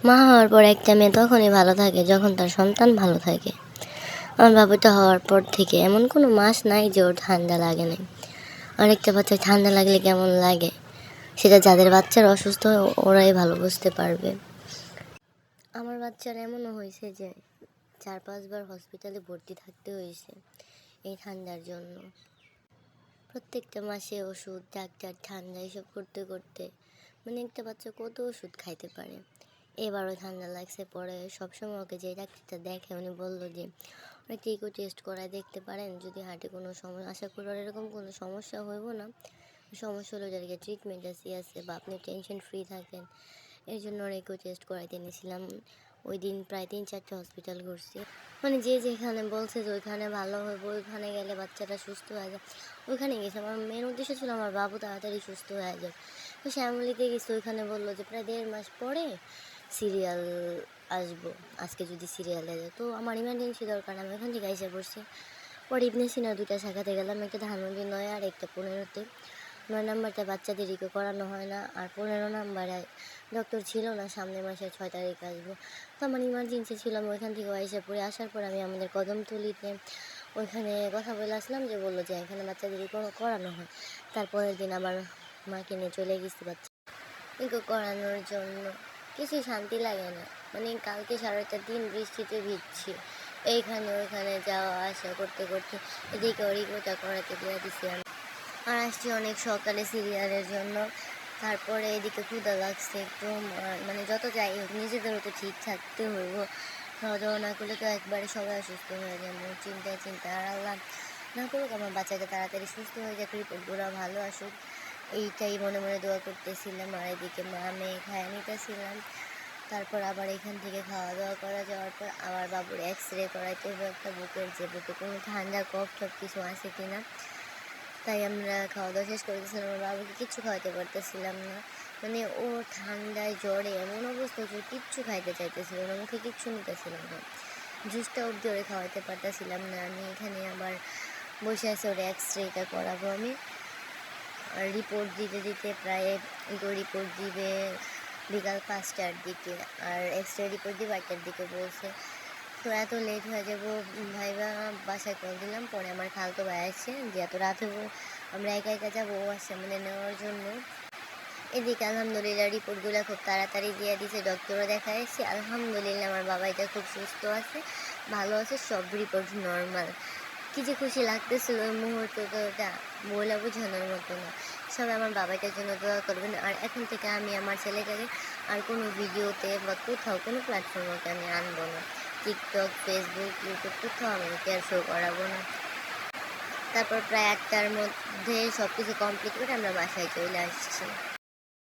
মা হওয়ার পর একটা মেয়ে তখনই ভালো থাকে যখন তার সন্তান ভালো থাকে। আমার বাবুটা হওয়ার পর থেকে এমন কোনো মাস নাই যে ওর ঠান্ডা লাগে নাই। অনেকটা বাচ্চার ঠান্ডা লাগলে কেমন লাগে সেটা যাদের বাচ্চার অসুস্থ হয় ওরাই ভালো বুঝতে পারবে। আমার বাচ্চার এমনও হয়েছে যে 4-5 বার হসপিটালে ভর্তি থাকতে হয়েছে এই ঠান্ডার জন্য। প্রত্যেকটা মাসে ওষুধ, ডাক্তার, ঠান্ডা এসব করতে করতে একটা বাচ্চা কত ওষুধ খাইতে পারে। এবারও ঠান্ডা লাগছে, পরে সবসময় ওকে যে ডাক্তারটা দেখে উনি বললো যে একটা ইকো টেস্ট করায় দেখতে পারেন, যদি হার্টে কোনো সমস্যা, আশা করি আর এরকম কোনো সমস্যা হইব না। সমস্যা হলে যাদেরকে ট্রিটমেন্ট আছে বা আপনি টেনশন ফ্রি থাকেন, এই জন্য ওর ইকো টেস্ট করাইতে এনেছিলাম। ওই দিন প্রায় 3-4টা হসপিটাল ঘুরছি, যে যেখানে বলছে যে ওইখানে ভালো হবে, ওইখানে গেলে বাচ্চাটা সুস্থ হয়ে যায়, ওইখানে গেছে। আমার মেন উদ্দেশ্য ছিল আমার বাবু তাড়াতাড়ি সুস্থ হয়ে যায়। তো শ্যামলিতে গেছি, ওইখানে বললো যে প্রায় 1.5 মাস পরে সিরিয়াল আসবো, আজকে যদি সিরিয়ালে যায়। তো আমার ইমার্জেন্সি দরকার, আমি ওখান থেকে এসে পড়ছি। পরে ইবনে সিনার 2টা শাখাতে গেলাম, একটা ধানমন্ডি 9 আর একটা 15-তে। 9 নাম্বারটা বাচ্চাদের ইকো করানো হয় না, আর 15 নাম্বারে ডক্টর ছিল না, সামনের মাসের 6 তারিখ আসবো। তো আমার ইমার্জেন্সি ছিল, আমি ওইখান থেকে এসে পড়ে আসার পর আমি আমাদের কদমতলিতে ওইখানে কথা বলে আসলাম, যে বললো যে এখানে বাচ্চাদের ইকো করানো হয়। তারপরের দিন আমার মাকে নিয়ে চলে গেছি বাচ্চা ইকো করানোর জন্য। কিছুই শান্তি লাগে না, কালকে সারাটা দিন বৃষ্টিতে ভিজছি, এইখানে ওইখানে যাওয়া আসা করতে করতে এদিকে ওর ইকোটা করাতে দিয়ে দিছি আমি। আর আসছি অনেক সকালে সিরিয়ালের জন্য। তারপরে এদিকে ক্ষুধা লাগছে একটু, যত যাই হোক নিজেদেরও তো ঠিক থাকতে হইব। খাওয়া দাওয়া না করলে তো একবারে সবাই অসুস্থ হয়ে যাবে। চিন্তায় চিন্তায়, আর আল্লাহ না করুক আমার বাচ্চাটা তাড়াতাড়ি সুস্থ হয়ে যাক, রিপোর্টগুলো ভালো আসুক, এইটাই মনে মনে দোয়া করতেছিলাম। আর এদিকে মা মেয়ে খাইয়ে নিতেছিলাম। তারপর আবার এখান থেকে খাওয়া দাওয়া করা যাওয়ার পর আবার বাবুর এক্স-রে করাইতে হবে একটা, বুকের যে বুকে কোনো ঠান্ডা কফ টফ কিছু আছে কিনা। তাই আমরা খাওয়া দাওয়া শেষ করে দিয়েছিলাম। আমার বাবুকে কিচ্ছু খাওয়াতে পারতেছিলাম না, ও ঠান্ডায় জ্বরে এমন অবস্থা যে কিচ্ছু খাইতে চাইতেছিল না, মুখে কিচ্ছু নিতেছিলাম না, জুসটা অবধি ওরে খাওয়াতে পারতেছিলাম না। আমি এখানে আবার বসে আছি, ওর এক্স-রেটা করাবো আমি। আর রিপোর্ট দিতে দিতে প্রায় রিপোর্ট দিবে বিকাল 5টার দিকে, আর এক্স-রে রিপোর্ট দিবে 8টার দিকে বলছে। তো এত লেট হয়ে যাবো ভাইবা বাসায় কল দিলাম। পরে আমার খালতো ভাই আসছে, যে এত রাত হবো আমরা একা একা যাবো, ও আসছে আমাদের নেওয়ার জন্য। এদিকে আলহামদুলিল্লাহ রিপোর্টগুলো খুব তাড়াতাড়ি দিয়ে দিছে, ডক্টরও দেখা এসেছি। আলহামদুলিল্লাহ আমার বাবাইটা খুব সুস্থ আছে, ভালো আছে, সব রিপোর্ট নর্মাল। কী যে খুশি লাগতেছিল ওই মুহূর্তটা, ওটা বলে বোঝানোর মতো না। সবাই আমার বাবাইটার জন্য দোয়া করবেন। আর এখন থেকে আমি আমার ছেলেটাকে আর কোনো ভিডিওতে বা কোথাও কোনো প্ল্যাটফর্মে আমি আনবো না, টিকটক, ফেসবুক, ইউটিউব কোথাও আমি ওকে আর শো করাবো না। তারপর প্রায় 8টার মধ্যে সব কিছু কমপ্লিট করে আমরা বাসায় চলে আসছি।